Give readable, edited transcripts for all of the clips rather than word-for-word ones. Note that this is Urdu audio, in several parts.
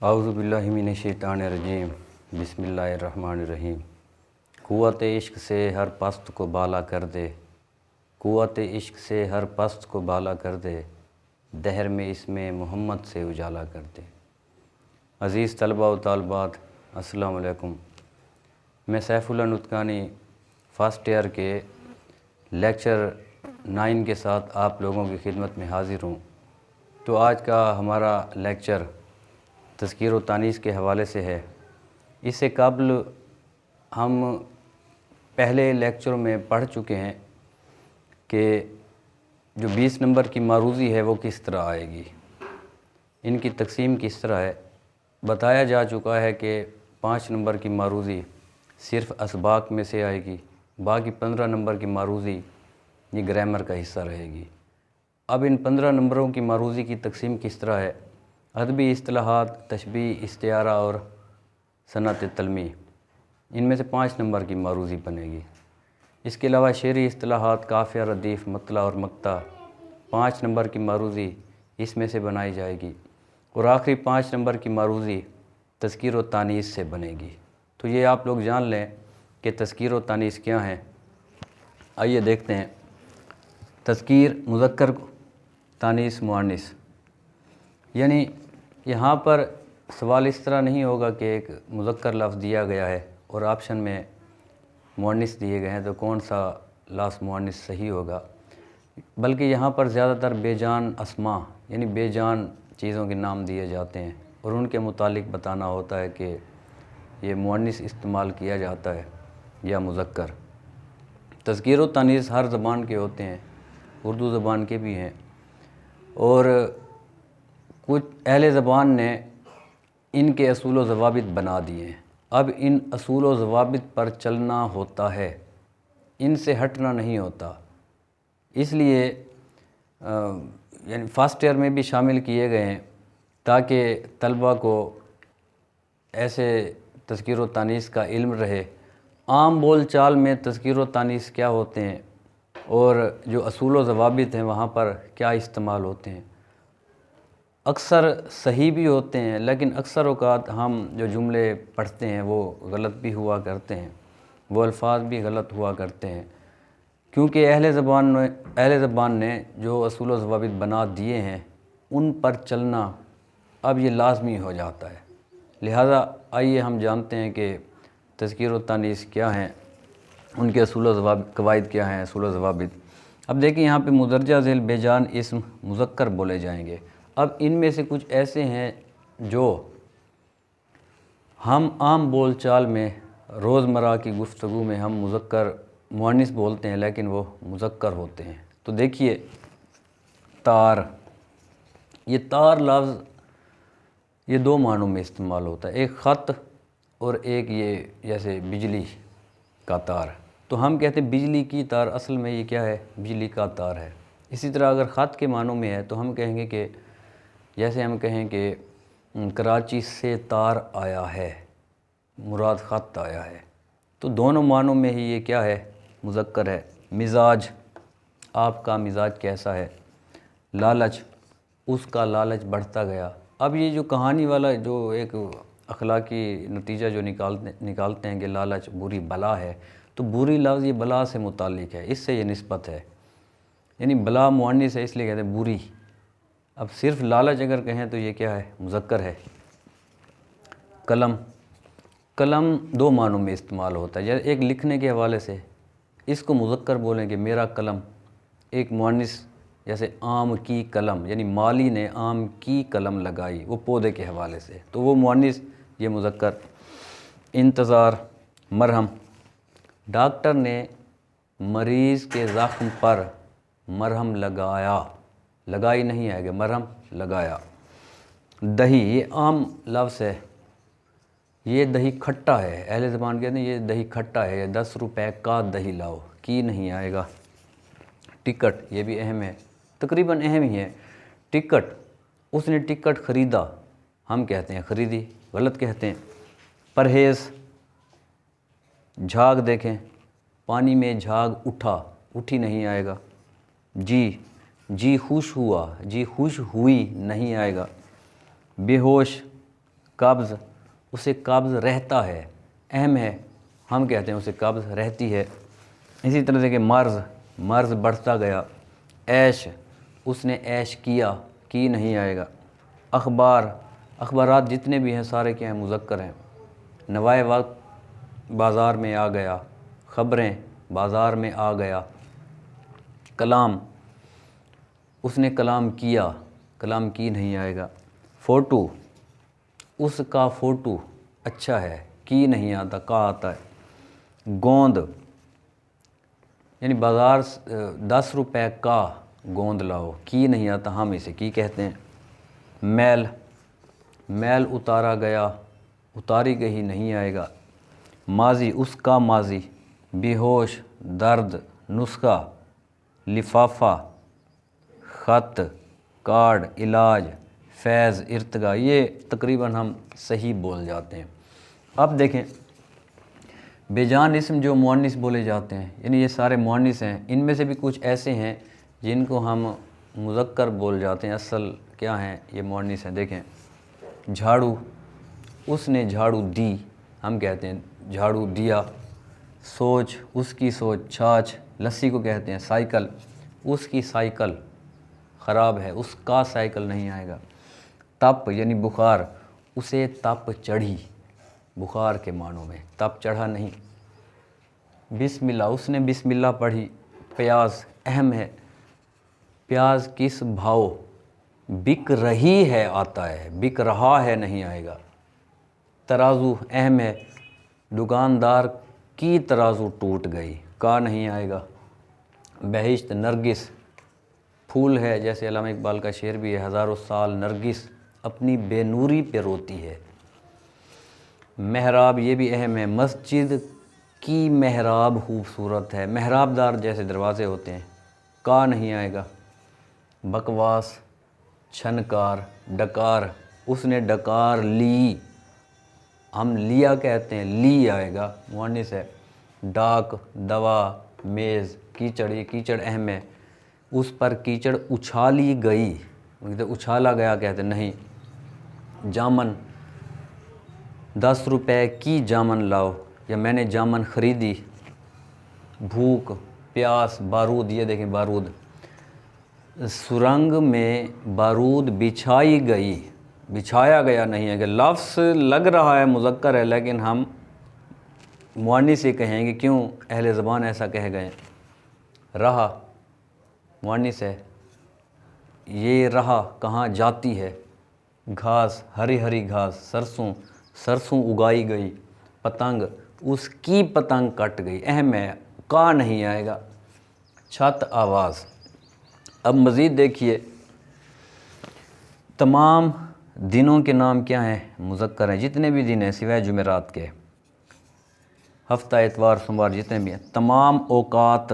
اعوذ باللہ من الشیطان الرجیم بسم اللہ الرحمن الرحیم۔ قوت عشق سے ہر پست کو بالا کر دے، قوت عشق سے ہر پست کو بالا کر دے، دہر میں اس میں محمد سے اجالا کر دے۔ عزیز طلباء و طالبات، السلام علیکم۔ میں سیف اللہ نطقانی فرسٹ ایئر کے لیکچر 9 کے ساتھ آپ لوگوں کی خدمت میں حاضر ہوں۔ تو آج کا ہمارا لیکچر تذکیر و تانیث کے حوالے سے ہے۔ اس سے قبل ہم پہلے لیکچر میں پڑھ چکے ہیں کہ جو 20 نمبر کی معروضی ہے وہ کس طرح آئے گی، ان کی تقسیم کس طرح ہے۔ بتایا جا چکا ہے کہ 5 نمبر کی معروضی صرف اسباق میں سے آئے گی، باقی 15 نمبر کی معروضی یہ گرامر کا حصہ رہے گی۔ اب ان 15 نمبروں کی معروضی کی تقسیم کس طرح ہے؟ ادبی اصطلاحات، تشبیہ، استعارہ اور صنعت تلمیح، ان میں سے 5 نمبر کی معروضی بنے گی۔ اس کے علاوہ شعری اصطلاحات، قافیہ، ردیف، مطلع اور مقطع، 5 نمبر کی معروضی اس میں سے بنائی جائے گی، اور آخری 5 نمبر کی معروضی تذکیر و تانیث سے بنے گی۔ تو یہ آپ لوگ جان لیں کہ تذکیر و تانیث کیا ہیں۔ آئیے دیکھتے ہیں۔ تذکیر مذکر، تانیث مؤنث، یعنی یہاں پر سوال اس طرح نہیں ہوگا کہ ایک مذکر لفظ دیا گیا ہے اور آپشن میں مؤنث دیے گئے ہیں تو کون سا لفظ مؤنث صحیح ہوگا، بلکہ یہاں پر زیادہ تر بے جان اسماء یعنی بے جان چیزوں کے نام دیے جاتے ہیں اور ان کے متعلق بتانا ہوتا ہے کہ یہ مؤنث استعمال کیا جاتا ہے یا مذکر۔ تذکیر و تانیث ہر زبان کے ہوتے ہیں، اردو زبان کے بھی ہیں، اور کچھ اہل زبان نے ان کے اصول و ضوابط بنا دیے ہیں۔ اب ان اصول و ضوابط پر چلنا ہوتا ہے، ان سے ہٹنا نہیں ہوتا۔ اس لیے یعنی فرسٹ ایئر میں بھی شامل کیے گئے ہیں تاکہ طلبہ کو ایسے تذکیر و تانیث کا علم رہے، عام بول چال میں تذکیر و تانیث کیا ہوتے ہیں اور جو اصول و ضوابط ہیں وہاں پر کیا استعمال ہوتے ہیں۔ اکثر صحیح بھی ہوتے ہیں، لیکن اکثر اوقات ہم جو جملے پڑھتے ہیں وہ غلط بھی ہوا کرتے ہیں، وہ الفاظ بھی غلط ہوا کرتے ہیں، کیونکہ اہل زبان نے جو اصول و ضوابط بنا دیے ہیں ان پر چلنا اب یہ لازمی ہو جاتا ہے۔ لہذا آئیے ہم جانتے ہیں کہ تذکیر و تانیث کیا ہیں، ان کے اصول و ضوابط، قواعد کیا ہیں، اصول و ضوابط۔ اب دیکھیں یہاں پہ مندرجہ ذیل بے جان اسم مذکر بولے جائیں گے۔ اب ان میں سے کچھ ایسے ہیں جو ہم عام بول چال میں روزمرہ کی گفتگو میں ہم مذکر مؤنث بولتے ہیں لیکن وہ مذکر ہوتے ہیں۔ تو دیکھیے تار، یہ تار لفظ یہ 2 معنوں میں استعمال ہوتا ہے، ایک خط اور ایک یہ جیسے بجلی کا تار۔ تو ہم کہتے ہیں بجلی کی تار، اصل میں یہ کیا ہے؟ بجلی کا تار ہے۔ اسی طرح اگر خط کے معنوں میں ہے تو ہم کہیں گے کہ جیسے ہم کہیں کہ کراچی سے تار آیا ہے، مراد خط آیا ہے۔ تو دونوں معنوں میں ہی یہ کیا ہے؟ مذکر ہے۔ مزاج، آپ کا مزاج کیسا ہے۔ لالچ، اس کا لالچ بڑھتا گیا۔ اب یہ جو کہانی والا جو ایک اخلاقی نتیجہ جو نکالتے ہیں کہ لالچ بری بلا ہے، تو بری لفظ یہ بلا سے متعلق ہے، اس سے یہ نسبت ہے، یعنی بلا مؤنث ہے اس لیے کہتے ہیں بری۔ اب صرف لالچ اگر کہیں تو یہ کیا ہے؟ مذکر ہے۔ قلم، قلم 2 معنوں میں استعمال ہوتا ہے، جیسے ایک لکھنے کے حوالے سے اس کو مذکر بولیں کہ میرا قلم، ایک مؤنث جیسے آم کی قلم، یعنی مالی نے آم کی قلم لگائی، وہ پودے کے حوالے سے، تو وہ مؤنث، یہ مذکر۔ انتظار، مرہم، ڈاکٹر نے مریض کے زخم پر مرہم لگایا، لگائی نہیں آئے گا، مرہم لگایا۔ دہی، یہ عام لفظ ہے، یہ دہی کھٹا ہے، اہل زبان کہتے ہیں یہ دہی کھٹا ہے، 10 روپے کا دہی لاؤ، کی نہیں آئے گا۔ ٹکٹ، یہ بھی اہم ہے، تقریباً اہم ہی ہے۔ ٹکٹ، اس نے ٹکٹ خریدا، ہم کہتے ہیں خریدی، غلط کہتے ہیں۔ پرہیز، جھاگ دیکھیں، پانی میں جھاگ اٹھا، اٹھی نہیں آئے گا۔ جی خوش ہوا، جی خوش ہوئی نہیں آئے گا۔ بے ہوش، قبض، اسے قبض رہتا ہے، اہم ہے، ہم کہتے ہیں اسے قبض رہتی ہے۔ اسی طرح سے کہ مرض، مرض بڑھتا گیا۔ عیش، اس نے عیش کیا، کی نہیں آئے گا۔ اخبار، اخبارات جتنے بھی ہیں سارے کیا ہیں؟ مذکر ہیں۔ نوائے وقت، بازار میں آ گیا۔ خبریں، بازار میں آ گیا۔ کلام، اس نے کلام کیا، کلام کی نہیں آئے گا۔ فوٹو، اس کا فوٹو اچھا ہے، کی نہیں آتا، کا آتا ہے۔ گوند، یعنی بازار 10 روپے کا گوند لاؤ، کی نہیں آتا، ہم اسے کی کہتے ہیں۔ میل، میل اتارا گیا، اتاری گئی نہیں آئے گا۔ ماضی، اس کا ماضی۔ بے ہوش، درد، نسخہ، لفافہ، خط، کارڈ، علاج، فیض، ارتقاء، یہ تقریباً ہم صحیح بول جاتے ہیں۔ اب دیکھیں بے جان اسم جو مؤنث بولے جاتے ہیں، یعنی یہ سارے مؤنث ہیں، ان میں سے بھی کچھ ایسے ہیں جن کو ہم مذکر بول جاتے ہیں، اصل کیا ہیں؟ یہ مؤنث ہیں۔ دیکھیں جھاڑو، اس نے جھاڑو دی، ہم کہتے ہیں جھاڑو دیا۔ سوچ، اس کی سوچ۔ چھاچھ، لسی کو کہتے ہیں۔ سائیکل، اس کی سائیکل خراب ہے، اس کا سائیکل نہیں آئے گا۔ تپ یعنی بخار، اسے تپ چڑھی، بخار کے معنوں میں، تپ چڑھا نہیں۔ بسم اللہ، اس نے بسم اللہ پڑھی۔ پیاز، اہم ہے، پیاز کس بھاؤ؟ بک رہی ہے آتا ہے، بک رہا ہے نہیں آئے گا۔ ترازو، اہم ہے، دکاندار کی ترازو ٹوٹ گئی، کا نہیں آئے گا۔ بہشت، نرگس، پھول ہے، جیسے علامہ اقبال کا شعر بھی ہے، ہزاروں سال نرگس اپنی بے نوری پہ روتی ہے۔ محراب، یہ بھی اہم ہے، مسجد کی محراب خوبصورت ہے، محراب دار جیسے دروازے ہوتے ہیں، کا نہیں آئے گا۔ بکواس، چھنکار، ڈکار، اس نے ڈکار لی، ہم لیا کہتے ہیں، لی آئے گا، مؤنث ہے۔ ڈاک، دوا، میز، کیچڑ، یہ کیچڑ اہم ہے، اس پر کیچڑ اچھالی گئی، اچھالا گیا کہتے ہیں، نہیں۔ جامن، 10 روپے کی جامن لاؤ، یا میں نے جامن خریدی۔ بھوک، پیاس، بارود، یہ دیکھیں بارود، سرنگ میں بارود بچھائی گئی، بچھایا گیا نہیں ہے کہ لفظ لگ رہا ہے مذکر ہے، لیکن ہم مؤنث سے کہیں گے، کیوں؟ اہل زبان ایسا کہہ گئے۔ رہا، مؤنث ہے، یہ رہا کہاں جاتی ہے۔ گھاس، ہری ہری گھاس۔ سرسوں، سرسوں اگائی گئی۔ پتنگ، اس کی پتنگ کٹ گئی، اہم ہے، کا نہیں آئے گا۔ چھت، آواز۔ اب مزید دیکھیے، تمام دنوں کے نام کیا ہیں؟ مذکر ہیں، جتنے بھی دن ہیں سوائے جمعرات کے، ہفتہ، اتوار، سوموار، جتنے بھی ہیں۔ تمام اوقات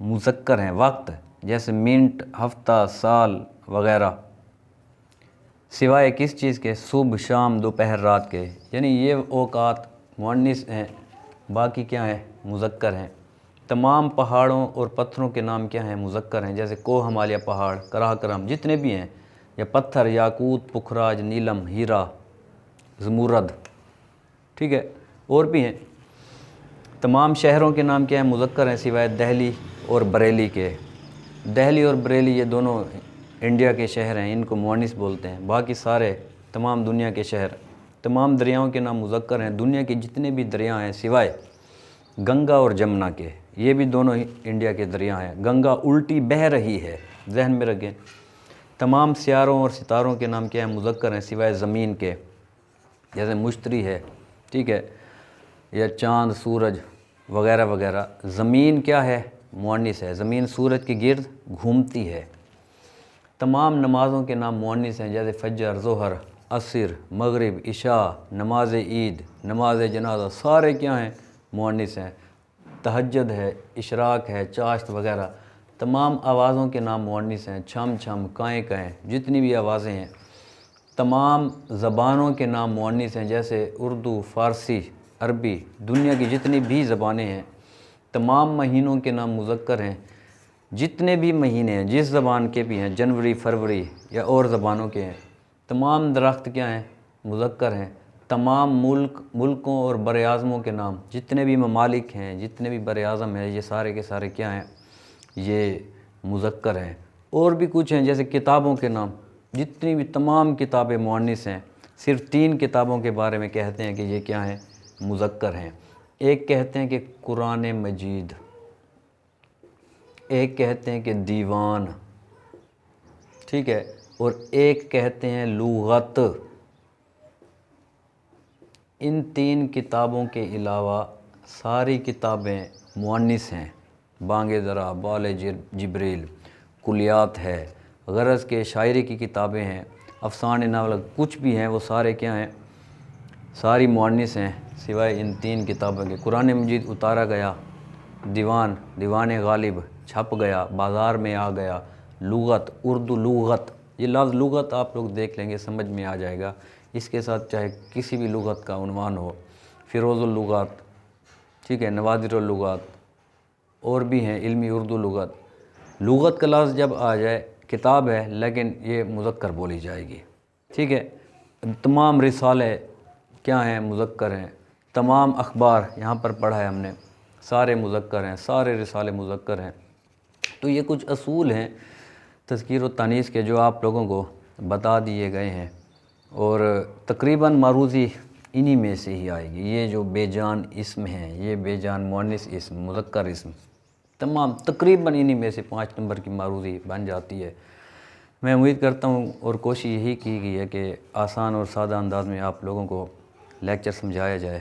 مذکر ہیں، وقت جیسے منٹ، ہفتہ، سال وغیرہ، سوائے کس چیز کے؟ صبح، شام، دوپہر، رات کے، یعنی یہ اوقات مؤنث ہیں، باقی کیا ہیں؟ مذکر ہیں۔ تمام پہاڑوں اور پتھروں کے نام کیا ہیں؟ مذکر ہیں، جیسے کوہ، ہمالیہ پہاڑ، کراہ کرم، جتنے بھی ہیں، یا پتھر، یاقوت، پکھراج، نیلم، ہیرا، زمرد، ٹھیک ہے، اور بھی ہیں۔ تمام شہروں کے نام کیا ہیں؟ مذکر ہیں، سوائے دہلی اور بریلی کے۔ دہلی اور بریلی یہ دونوں انڈیا کے شہر ہیں، ان کو مؤنث بولتے ہیں، باقی سارے تمام دنیا کے شہر۔ تمام دریاؤں کے نام مذکر ہیں، دنیا کے جتنے بھی دریا ہیں سوائے گنگا اور جمنا کے، یہ بھی دونوں انڈیا کے دریا ہیں۔ گنگا الٹی بہہ رہی ہے، ذہن میں رکھیں۔ تمام سیاروں اور ستاروں کے نام کیا ہیں؟ مذکر ہیں، سوائے زمین کے، جیسے مشتری ہے، ٹھیک ہے، یا چاند، سورج وغیرہ وغیرہ۔ زمین کیا ہے؟ مؤنث ہے، زمین سورج کے گرد گھومتی ہے۔ تمام نمازوں کے نام مؤنث ہیں، جیسے فجر، ظہر، عصر، مغرب، عشاء، نماز عید، نماز جنازہ، سارے کیا ہیں؟ مؤنث ہیں۔ تہجد ہے، اشراق ہے، چاشت وغیرہ۔ تمام آوازوں کے نام مؤنث ہیں، چھم چھم، کائیں کائیں، جتنی بھی آوازیں ہیں۔ تمام زبانوں کے نام مؤنث ہیں، جیسے اردو، فارسی، عربی، دنیا کی جتنی بھی زبانیں ہیں۔ تمام مہینوں کے نام مذکر ہیں، جتنے بھی مہینے ہیں، جس زبان کے بھی ہیں، جنوری، فروری یا اور زبانوں کے ہیں۔ تمام درخت کیا ہیں؟ مذکر ہیں۔ تمام ملکوں اور بر اعظموں کے نام، جتنے بھی ممالک ہیں، جتنے بھی بر اعظم ہیں، یہ سارے کے سارے کیا ہیں؟ یہ مذکر ہیں۔ اور بھی کچھ ہیں جیسے کتابوں کے نام، جتنی بھی تمام کتابیں مؤنث ہیں، صرف 3 کتابوں کے بارے میں کہتے ہیں کہ یہ کیا ہیں؟ مذکر ہیں۔ ایک کہتے ہیں کہ قرآن مجید، ایک کہتے ہیں کہ دیوان، ٹھیک ہے، اور ایک کہتے ہیں لغت۔ ان 3 کتابوں کے علاوہ ساری کتابیں مؤنث ہیں۔ بانگ درا، بال جبریل، کلیات ہے، غرض کے شاعری کی کتابیں ہیں، افسانے ناول کچھ بھی ہیں، وہ سارے کیا ہیں؟ ساری مؤنث ہیں سوائے ان 3 کتابوں کے۔ قرآن مجید اتارا گیا، دیوان غالب چھپ گیا، بازار میں آ گیا۔ لغت، اردو لغت، یہ لفظ لغت آپ لوگ دیکھ لیں گے، سمجھ میں آ جائے گا۔ اس کے ساتھ چاہے کسی بھی لغت کا عنوان ہو، فیروز اللغات، ٹھیک ہے، نوادر اللغات، اور بھی ہیں علمی اردو لغت۔ لغت کا لفظ جب آ جائے، کتاب ہے لیکن یہ مذکر بولی جائے گی، ٹھیک ہے۔ تمام رسالے کیا ہیں؟ مذکر ہیں۔ تمام اخبار یہاں پر پڑھا ہے ہم نے، سارے مذکر ہیں، سارے رسالے مذکر ہیں۔ تو یہ کچھ اصول ہیں تذکیر و تانیث کے جو آپ لوگوں کو بتا دیے گئے ہیں، اور تقریباً معروضی انہی میں سے ہی آئے گی۔ یہ جو بے جان اسم ہیں، یہ بے جان مؤنث اسم، مذکر اسم، تمام تقریباً انہی میں سے 5 نمبر کی معروضی بن جاتی ہے۔ میں امید کرتا ہوں اور کوشش یہی کی گئی ہے کہ آسان اور سادہ انداز میں آپ لوگوں کو لیکچر سمجھایا جائے،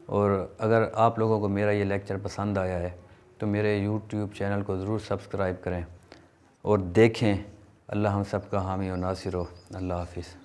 اور اگر آپ لوگوں کو میرا یہ لیکچر پسند آیا ہے تو میرے یوٹیوب چینل کو ضرور سبسکرائب کریں اور دیکھیں۔ اللہ ہم سب کا حامی و ناصر ہو۔ اللہ حافظ۔